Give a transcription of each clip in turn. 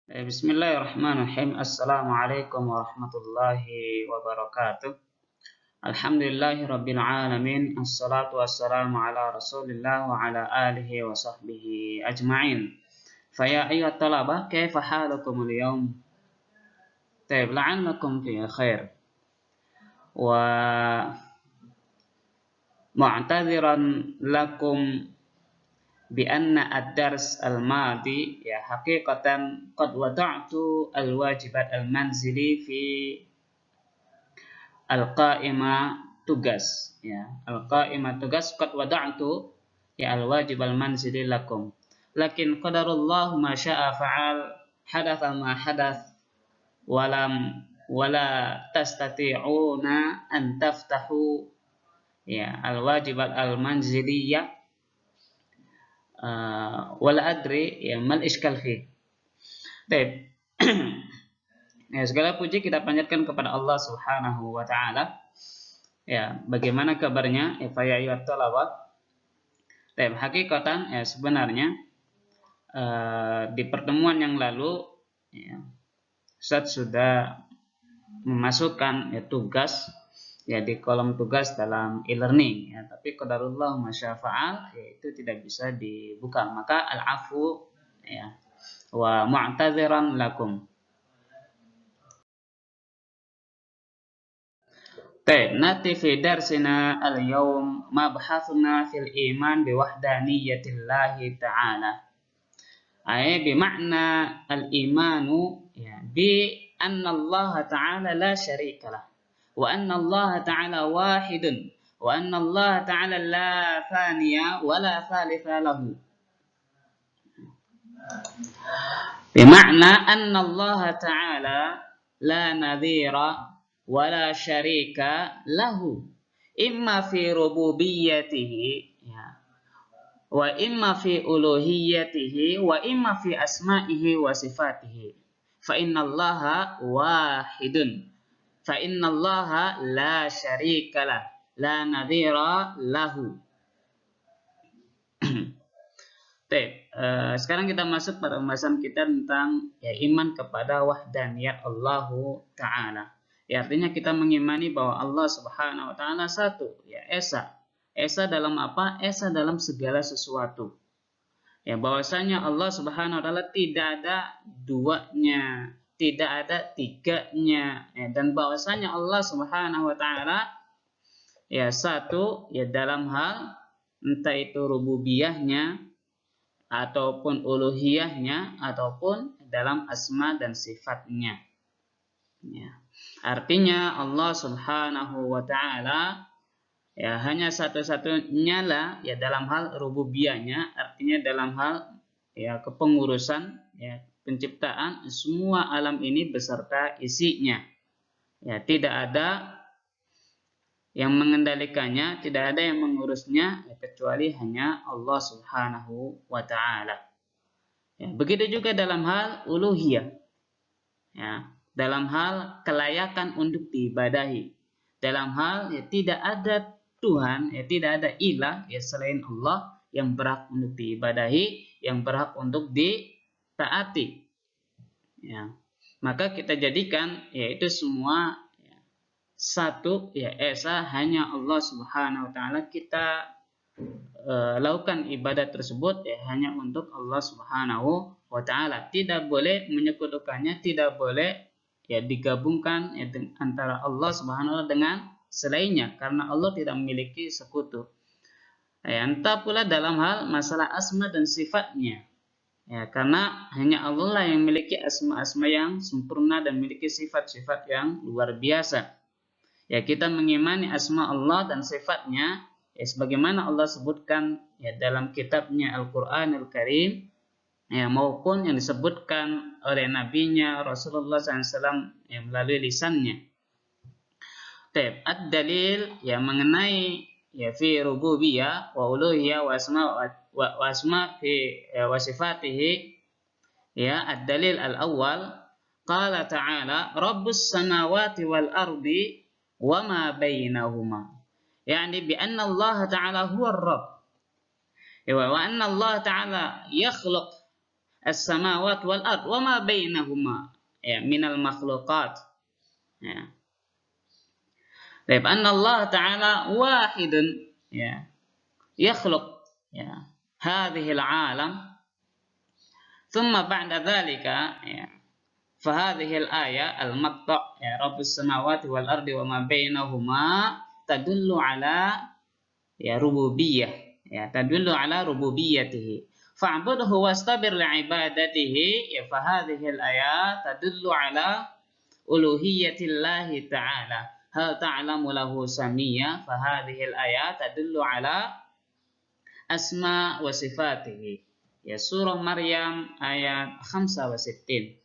Bismillahirrahmanirrahim. Assalamualaikum warahmatullahi wabarakatuh. Alhamdulillahi rabbil alamin. Assalatu wassalamu ala rasulillah wa ala alihi wa sahbihi ajma'in. Faya ayyuhat talabah, kaifa halukum al-yawm? Taib, la'allakum fi khair. Wa mu'tadhiran lakum بأن الدرس الماضي حقيقة قد وضعت الواجبات المنزلي في القائمة tugas القائمة tugas قد وضعت الواجب المنزلي لكم لكن قدر الله ما شاء فعل حدث ما حدث ولا تستطيعون أن تفتحوا الواجبات المنزلية wala adri mal iskal fi. Baik. Segala puji kita panjatkan kepada Allah Subhanahu wa taala. Bagaimana kabarnya? Fa ya ayyuhat talabah. Baik, hakikatan sebenarnya di pertemuan yang lalu Ustaz sudah memasukkan tugas di kolom tugas dalam e-learning tapi qadarullah masyafa'al itu tidak bisa dibuka, maka al-afu wa mu'tadziran lakum. Nati fi darsina al-yawm mabhathuna fil iman bi wahdaniyatillahi ta'ala. Ay bi makna al-imanu bi anna Allah ta'ala la syarika lah. وأن الله تعالى واحد وأن الله تعالى لا ثاني ولا ثالث له بمعنى أن الله تعالى لا نظير ولا شريك له إما في ربوبيته وإما في ألوهيته وإما في أسمائه وصفاته فإن الله واحد Fa'innallaha la syarikalah la nadhira lahu. Sekarang kita masuk pada pembahasan kita tentang iman kepada wahdaniyat Allahu Ta'ala. Artinya kita mengimani bahwa Allah Subhanahu Wa Ta'ala satu, esa. Esa dalam apa? Esa dalam segala sesuatu. Bahwasanya Allah Subhanahu Wa Ta'ala tidak ada duanya, tidak ada tiganya, dan bahwasanya Allah Subhanahu wa taala satu dalam hal entah itu rububiyahnya ataupun uluhiyahnya ataupun dalam asma dan sifatnya. Artinya Allah Subhanahu wa taala hanya satu-satunya lah dalam hal rububiyahnya, artinya dalam hal kepengurusan penciptaan semua alam ini beserta isinya. Tidak ada yang mengendalikannya, tidak ada yang mengurusnya kecuali hanya Allah Subhanahu wa taala. Begitu juga dalam hal uluhiyah. Dalam hal kelayakan untuk diibadahi. Dalam hal tidak ada Tuhan, tidak ada ilah selain Allah yang berhak untuk diibadahi, yang berhak untuk taati. Maka kita jadikan itu semua satu esa, hanya Allah Subhanahu wa taala kita lakukan ibadat tersebut hanya untuk Allah Subhanahu wa taala. Tidak boleh menyekutukannya, tidak boleh digabungkan antara Allah Subhanahu wa taala dengan selainnya, karena Allah tidak memiliki sekutu. Entah pula dalam hal masalah asma dan sifatnya. Karena hanya Allah lah yang memiliki asma-asma yang sempurna dan memiliki sifat-sifat yang luar biasa. Kita mengimani asma Allah dan sifatnya sebagaimana Allah sebutkan dalam kitabnya Al-Quranul Karim maupun yang disebutkan oleh nabinya Rasulullah SAW melalui lisannya. Ad-dalil mengenai fi rububiyah wa uluhiyah wa asma fi wa sifatihi ad-dalil al-awwal qala ta'ala rabbus samawati wal ardi wa ma bainahuma, bi anna Allah ta'ala huwa ar-rabb wa anna Allah ta'ala yakhluq as-samawati wal ard wa ma bainahuma ya minal makhluqat ya. Baik, anna Allah Ta'ala wahidun ya yakhluq ya hadhihi al-alam thumma ba'da dhalika ya fahadhihi al-aya al-maqta' ya rabbus samawati wal ardi wa ma bainahuma tadullu ala ya rububiyyah ya tadullu ala rububiyyatihi fa'budhu wastabir li'ibadatihi ya fahadhihi al-aya tadullu ala uluhiyyatillahi ta'ala hal ta'lamu lahu samiyya fahadhihi al-aya tadullu ala asma wa sifatihi ya surah Maryam ayat 65.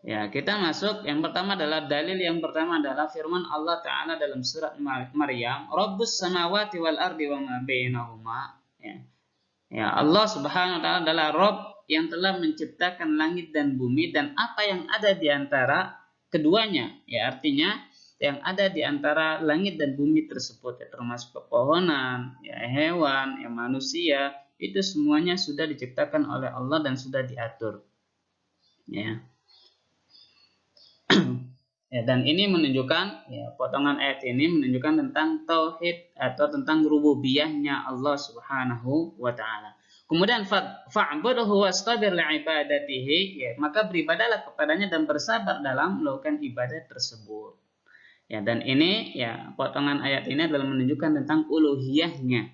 Ya, kita masuk yang pertama adalah dalil yang pertama adalah firman Allah Ta'ala dalam surat Maryam, Rabbus samawati wal ardi wa ma bainahuma. Ya. Ya, Allah Subhanahu wa taala adalah Rabb yang telah menciptakan langit dan bumi dan apa yang ada di antara keduanya. Ya, artinya yang ada di antara langit dan bumi tersebut ya, termasuk pepohonan, ya, hewan, ya, manusia, itu semuanya sudah diciptakan oleh Allah dan sudah diatur. Ya. Ya, dan ini menunjukkan ya, potongan ayat ini menunjukkan tentang tauhid atau tentang rububiyahnya Allah Subhanahu wa taala. Kemudian fa'budhu wastabir li'ibadatihi ya, maka beribadahlah kepadanya dan bersabar dalam melakukan ibadah tersebut. Ya, dan ini ya potongan ayat ini adalah menunjukkan tentang uluhiyahnya.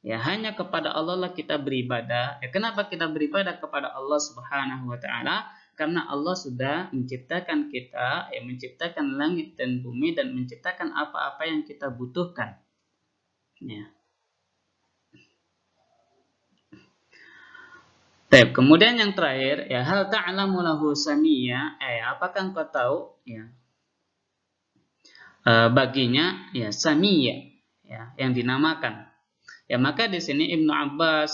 Ya, hanya kepada Allah lah kita beribadah. Ya, kenapa kita beribadah kepada Allah Subhanahu wa taala? Karena Allah sudah menciptakan kita, ya, menciptakan langit dan bumi dan menciptakan apa-apa yang kita butuhkan. Ya. Baik, kemudian yang terakhir, ya hal ta'lamu lahu samiyya, apakah engkau tahu ya baginya ya samiyya ya yang dinamakan. Ya, maka di sini Ibnu Abbas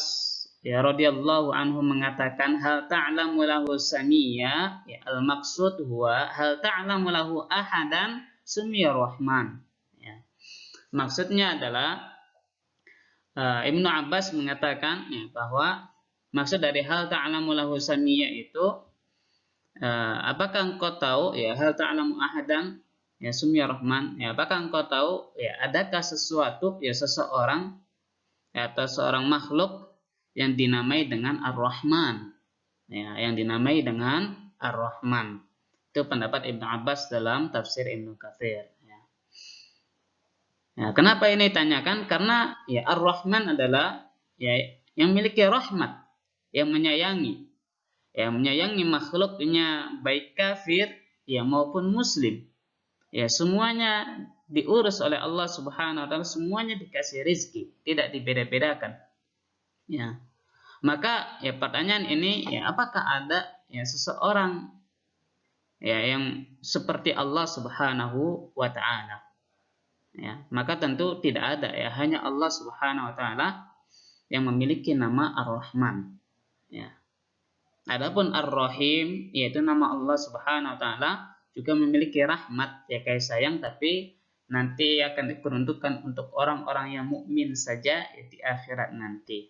ya radhiyallahu anhu mengatakan hal ta'lamu lahu samiyya ya al-maqsud huwa hal ta'lamu lahu ahadan sumiyya rahman ya. Maksudnya adalah Ibnu Abbas mengatakan ya, bahwa maksud dari hal ta'lamu lahu samiyya itu apakah engkau tahu ya hal ta'lamu ahadan ya sumiyya rahman ya apakah engkau tahu ya adakah sesuatu ya seseorang ya, atau seorang makhluk yang dinamai dengan Ar-Rahman ya yang dinamai dengan Ar-Rahman. Itu pendapat Ibnu Abbas dalam tafsir Ibnu Katsir ya. Ya, kenapa ini ditanyakan? Karena ya Ar-Rahman adalah ya yang memiliki rahmat, yang menyayangi makhluknya baik kafir ya maupun muslim. Ya, semuanya diurus oleh Allah Subhanahu wa taala, semuanya dikasih rizki, tidak dibeda-bedakan. Ya. Maka ya pertanyaan ini ya apakah ada ya seseorang ya yang seperti Allah Subhanahu wa taala? Ya, maka tentu tidak ada ya, hanya Allah Subhanahu wa taala yang memiliki nama Ar-Rahman. Ya. Adapun Ar-Rahim yaitu nama Allah Subhanahu wa taala juga memiliki rahmat ya kasih sayang, tapi nanti akan diperuntukkan untuk orang-orang yang mukmin saja ya, di akhirat nanti.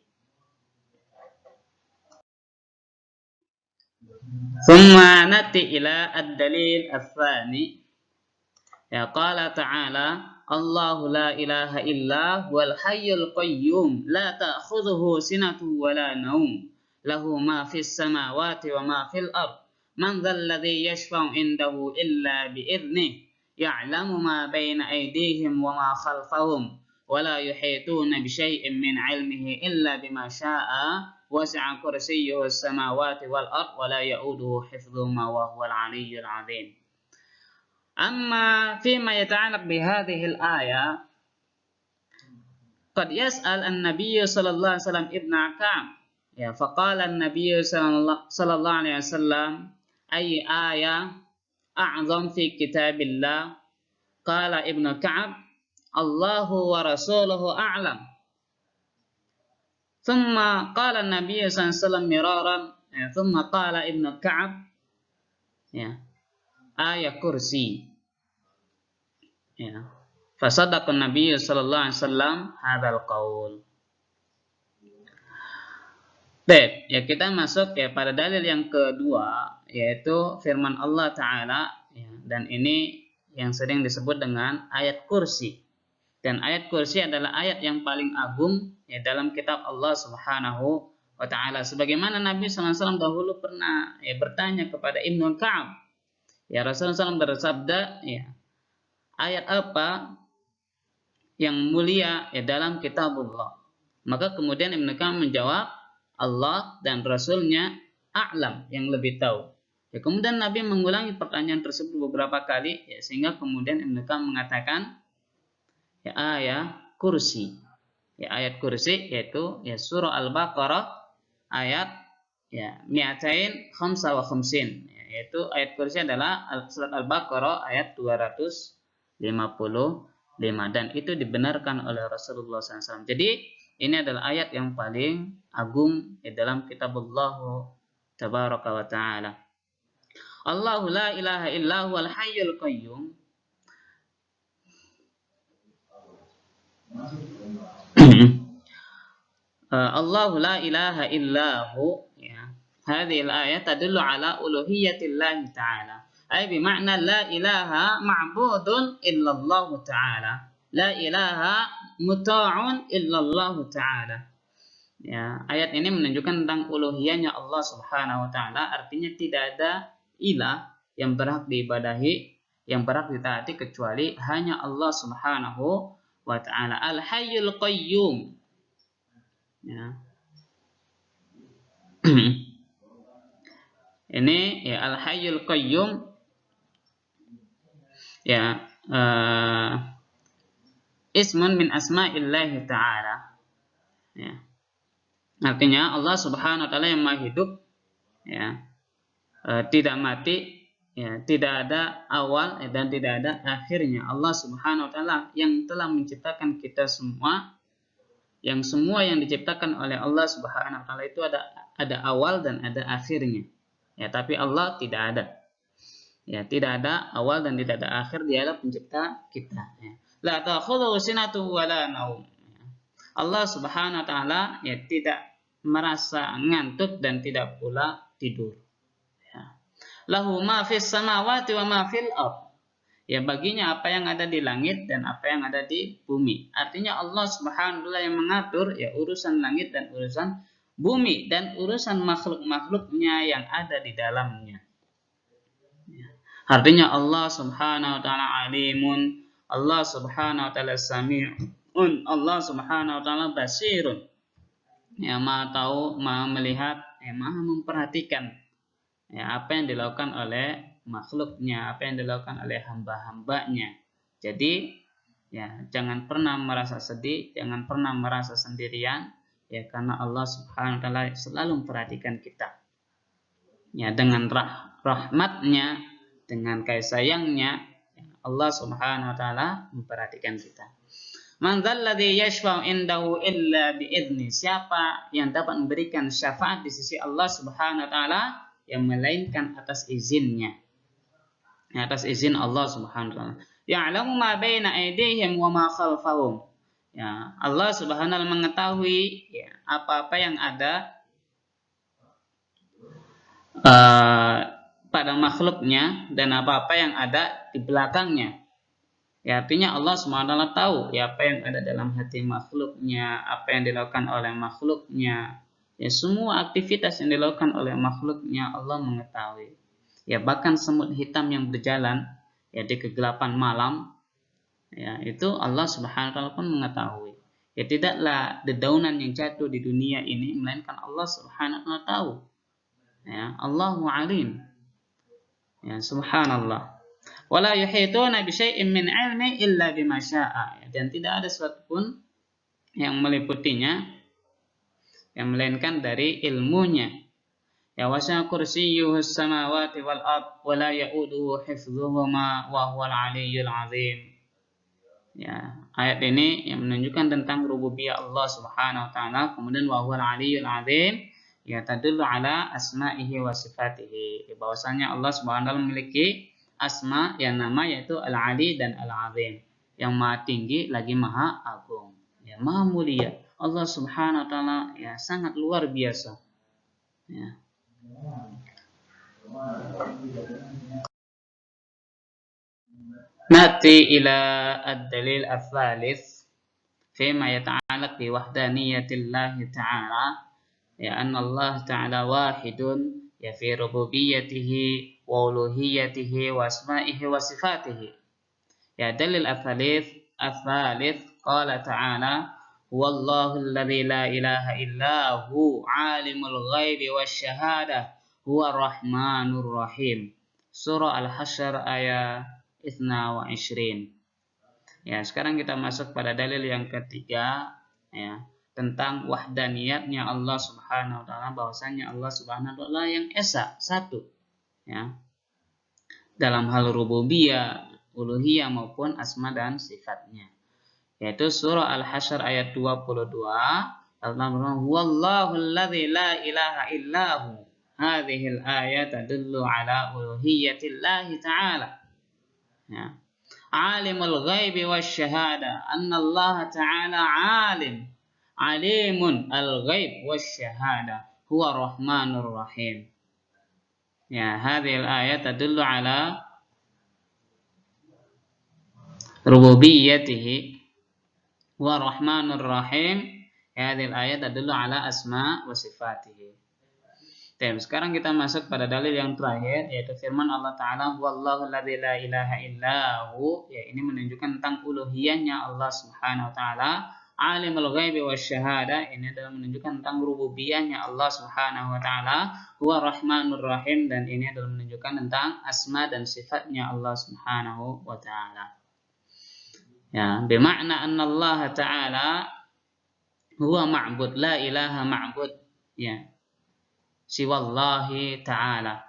Thumma nati ila ad-dalil ats-tsani ya qala ta'ala Allahu la ilaha illa huwal hayyul qayyum la ta'khudhuhu sinatun wa la naum lahu ma fis samawati wa ma fil ardh man dhal ladzi yashfa'u indahu illa bi idnihi ya'lamu ma baina aydihim wa ma khalfahum wa la yuhituna bi syai'in min 'ilmihi illa bima syaa'a wasi'a kursiyyuhu as-samawati wal ardh wa la ya'uduhu hifdhuhuma wa huwal 'aliyyul 'azim. Amma fima yata'allaq bi hadhihi al-aya qad yas'al an-nabiy sallallahu alaihi wasallam ibn Ka'ab ya faqala an-nabiy sallallahu alaihi wasallam ay aya a'zam fi kitabillah qala ibnu Ka'ab Allahu wa rasuluhu a'lam thumma qala an-nabiy sallallahu alaihi wasallam miraran ya thumma qala ibnu Ka'ab ya ayat kursi ya fasadaqa an-nabiy sallallahu alaihi wasallam hadzal qaul. Baik, ya kita masuk ya pada dalil yang kedua, yaitu firman Allah Ta'ala, ya, dan ini yang sering disebut dengan ayat kursi. Dan ayat kursi adalah ayat yang paling agung ya dalam kitab Allah Subhanahu wa Ta'ala. Sebagaimana Nabi SAW dahulu pernah ya bertanya kepada Ibnu Ka'ab, ya Rasulullah SAW bersabda, ya, ayat apa yang mulia ya dalam kitabullah. Maka kemudian Ibnu Ka'ab menjawab, Allah dan Rasulnya a'lam, yang lebih tahu. Ya, kemudian Nabi mengulangi pertanyaan tersebut beberapa kali, ya, sehingga kemudian Ibnu Ka'ab mengatakan, ya, ayat kursi. Ya, ayat kursi yaitu ya surah Al-Baqarah ayat ya mi'atain khamsa wa khamsin. Ya, yaitu ayat kursi adalah surat Al-Baqarah ayat 255, dan itu dibenarkan oleh Rasulullah SAW. Jadi ini adalah ayat yang paling agung di dalam kitabullah tabaraka wa ta'ala. Allahu la ilaha illa huwal hayyul qayyum. Allahu la ilaha illahu, ya. Hadhihi al-ayat tadullu ala uluhiyyatillahi ta'ala. Ay bima'na la ilaha ma'budun illallahu ta'ala. La ilaha muta'un illallahu ta'ala. Ya, ayat ini menunjukkan tentang uluhiyahnya Allah Subhanahu wa taala, artinya tidak ada ilah yang berhak diibadahi, yang berhak ditaati kecuali hanya Allah Subhanahu wa taala. Al-Hayyul Qayyum. Ya. Ini ya Al-Hayyul Qayyum, ya, ismun min asma'illahi ta'ala. Ya. Artinya Allah Subhanahu wa taala yang Maha hidup, ya, tidak mati, ya, tidak ada awal dan tidak ada akhirnya. Allah Subhanahu wa taala yang telah menciptakan kita semua, yang semua yang diciptakan oleh Allah Subhanahu wa taala itu ada awal dan ada akhirnya. Ya, tapi Allah tidak ada. Ya, tidak ada awal dan tidak ada akhir, Dialah pencipta kita. Ya. La ta'khudhuhu sinatun wa la naum. Allah Subhanahu wa taala ya tidak merasa ngantuk dan tidak pula tidur. Ya. Lahu ma fis samawati wa ma fil ardh. Ya, baginya apa yang ada di langit dan apa yang ada di bumi. Artinya Allah Subhanahu wa taala yang mengatur ya urusan langit dan urusan bumi dan urusan makhluk-makhluknya yang ada di dalamnya. Ya. Artinya Allah Subhanahu wa taala alimun, Allah Subhanahu wa taala sami'un, Allah Subhanahu wa taala basirun. Ya, Maha tahu, Maha melihat, ya, Maha memperhatikan ya apa yang dilakukan oleh makhluknya, apa yang dilakukan oleh hamba-hambanya. Jadi ya jangan pernah merasa sedih, jangan pernah merasa sendirian, ya, karena Allah Subhanahu wa taala selalu memperhatikan kita. Ya, dengan rahmatnya, dengan kasih sayangnya, Allah Subhanahu wa taala memperhatikan kita. Man dzalladzi yashfa'u indahu illa bi'idzni. Siapa yang dapat memberikan syafaat di sisi Allah Subhanahu wa taala yang melainkan atas izinnya. Ya, atas izin Allah Subhanahu wa taala. Ya'lamu ma baina aydihim wa ma khalfahum. Ya, Allah Subhanahu wa taala mengetahui ya apa-apa yang ada pada makhluknya dan apa-apa yang ada di belakangnya. Ya, artinya Allah SWT tahu ya apa yang ada dalam hati makhluknya, apa yang dilakukan oleh makhluknya. Ya, semua aktivitas yang dilakukan oleh makhluknya Allah mengetahui. Ya, bahkan semut hitam yang berjalan ya di kegelapan malam, ya, itu Allah SWT pun mengetahui. Ya, tidaklah dedaunan yang jatuh di dunia ini melainkan Allah SWT tahu. Ya, Allahu alim. Ya, subhanallah. Wala yuhituna bi syai'in min 'ilmi illa bima syaa. Dan tidak ada sesuatu pun yang meliputinya yang melainkan dari ilmunya. Ya, wasi'a kursiyyuhu as-samawati wal ard wa la ya'uduhu hifdhuhuma wa huwal 'aliyyul 'azim. Ya, ayat ini yang menunjukkan tentang rububiyah Allah Subhanahu wa taala, kemudian wa huwal 'aliyyul 'azim, ya tadullu ala asma'ihi wa sifatihi. Bahwasanya Allah Subhanahu wa taala memiliki asma yang nama yaitu Al-Ali dan Al-Azim, yang maha tinggi lagi maha agung, ya, maha mulia. Allah Subhanahu wa taala ya sangat luar biasa. Ya. Nati ila ad-dalil ats-tsalits fima yata'allaq bi wahdaniyatillahi ta'ala ya anna Allah ta'ala wahidun ya fi rububiyyatihi wa uluhiyyatihi wa asma'ihi wa sifatihi. Ya dalil ats-tsalits qala ta'ala huwallahu alladzi la ilaha illa hu alimul ghaibi wasyahadah huwa rahmanur rahim. Surah Al-Hasyr ayat 22. Ya, sekarang kita masuk pada dalil yang ketiga, ya, tentang wahdaniyatnya Allah Subhanahu wa taala, bahwasanya Allah Subhanahu wa taala yang esa, satu, ya. Dalam hal rububiyah, uluhiyah maupun asma dan sifatnya. Yaitu surah Al-Hasyr ayat 22, Allah berfirman, "Huwallahu alladzi la ilaha illahu." Hadhil ayat tadullu ala uluhiyyatillahi ta'ala. Ya. Alimul ghaibi wasyahada, anna Allah ta'ala alimun al-ghaib wasyahada, huwa rahmanur rahim. Ya, hadhil ayat tadullu ala rububiyyatihi wa rahmanur rahim. Hadhil ayat tadullu ala asma wa sifatihi. Sekarang kita masuk pada dalil yang terakhir, yaitu firman Allah Ta'ala, Wallahu alladzi la ilaha illahu. Ya, ini menunjukkan tentang uluhiyahnya Allah Subhanahu wa taala. Alimul ghaibi wasyahada, ini adalah menunjukkan tentang rububiyahnya Allah Subhanahu wa taala. Huwa rahmanur rahim, dan ini adalah menunjukkan tentang asma dan sifatnya Allah Subhanahu wa taala. Ya, bermakna anna Allah Ta'ala huwa ma'bud, la ilaha ma'bud. Ya. Siwallahi ta'ala.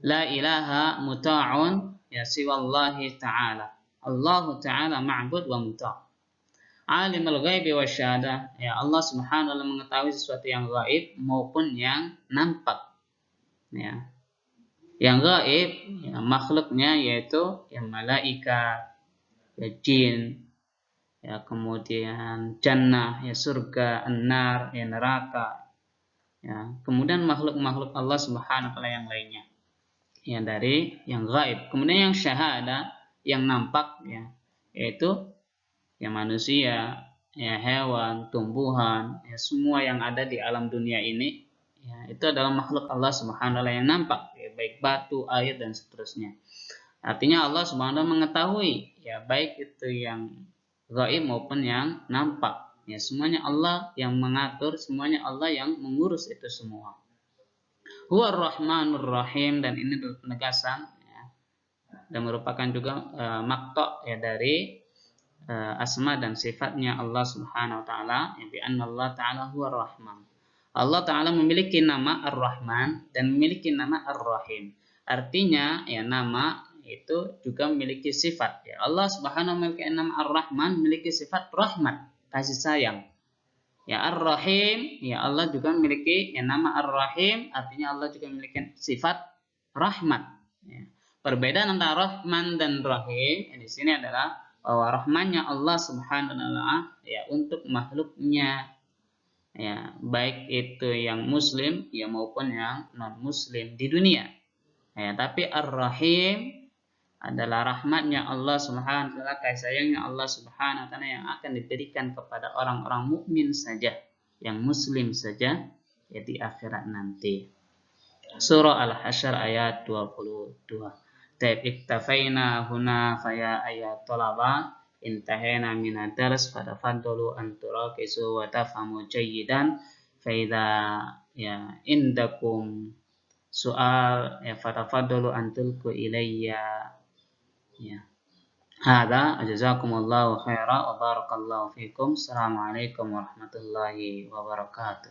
La ilaha muta'un ya siwallahi ta'ala. Allah ta'ala ma'bud wa muta'. Alimul ghaibi wa syahadah. Ya, Allah Subhanahu wa taala mengetahui sesuatu yang gaib maupun yang nampak. Ya. Yang gaib ya, makhluknya yaitu yang malaikat, ya, jin, ya, kemudian jannah, ya, surga, an-nar, ya, neraka. Ya, kemudian makhluk-makhluk Allah Subhanahu wa taala yang lainnya. Ya, dari yang gaib. Kemudian yang syahada, yang nampak, ya, yaitu ya manusia, ya hewan, tumbuhan, ya semua yang ada di alam dunia ini, ya itu adalah makhluk Allah Subhanahu wa taala yang nampak, ya, baik batu, air dan seterusnya. Artinya Allah Subhanahu wa taala mengetahui, ya baik itu yang gaib maupun yang nampak. Ya, semuanya Allah yang mengatur, semuanya Allah yang mengurus itu semua. Huwa rahmanur rahim, dan ini penegasan, ya, dan merupakan juga makto, ya, dari asma dan sifatnya Allah Subhanahu wa taala, ya, bi anna Allah taala huwa rahman. Allah taala memiliki nama Ar-Rahman dan memiliki nama Ar-Rahim. Artinya, ya, nama itu juga memiliki sifat. Ya, Allah Subhanahu wa taala memiliki nama Ar-Rahman, memiliki sifat rahmat, kasih sayang. Ya, Ar-Rahim, ya Allah juga memiliki yang nama Ar-Rahim, artinya Allah juga memiliki sifat rahmat. Ya. Perbedaan antara Rahman dan Rahim di sini adalah bahwa rahmannya Allah Subhanahu wa taala, ya, untuk makhluknya, ya, baik itu yang muslim, ya, maupun yang non muslim di dunia. Ya, tapi Ar-Rahim adalah rahmatnya Allah Subhanahu wa taala, kasih sayangnya Allah Subhanahu wa taala yang akan diberikan kepada orang-orang mukmin saja, yang muslim saja, ya, di akhirat nanti. Surah Al-Hasyr ayat 22. Iktafaina huna faya ayat talaba intahena min ad-dars fadafaddalu an turakisu wa tafhamu jayyidan fa idza ya indakum soal, ya, fatafaddalu an tulqu ilayya. Ya. Hada jazakumullahu khairan wa barakallahu fikum. Assalamualaikum warahmatullahi wabarakatuh.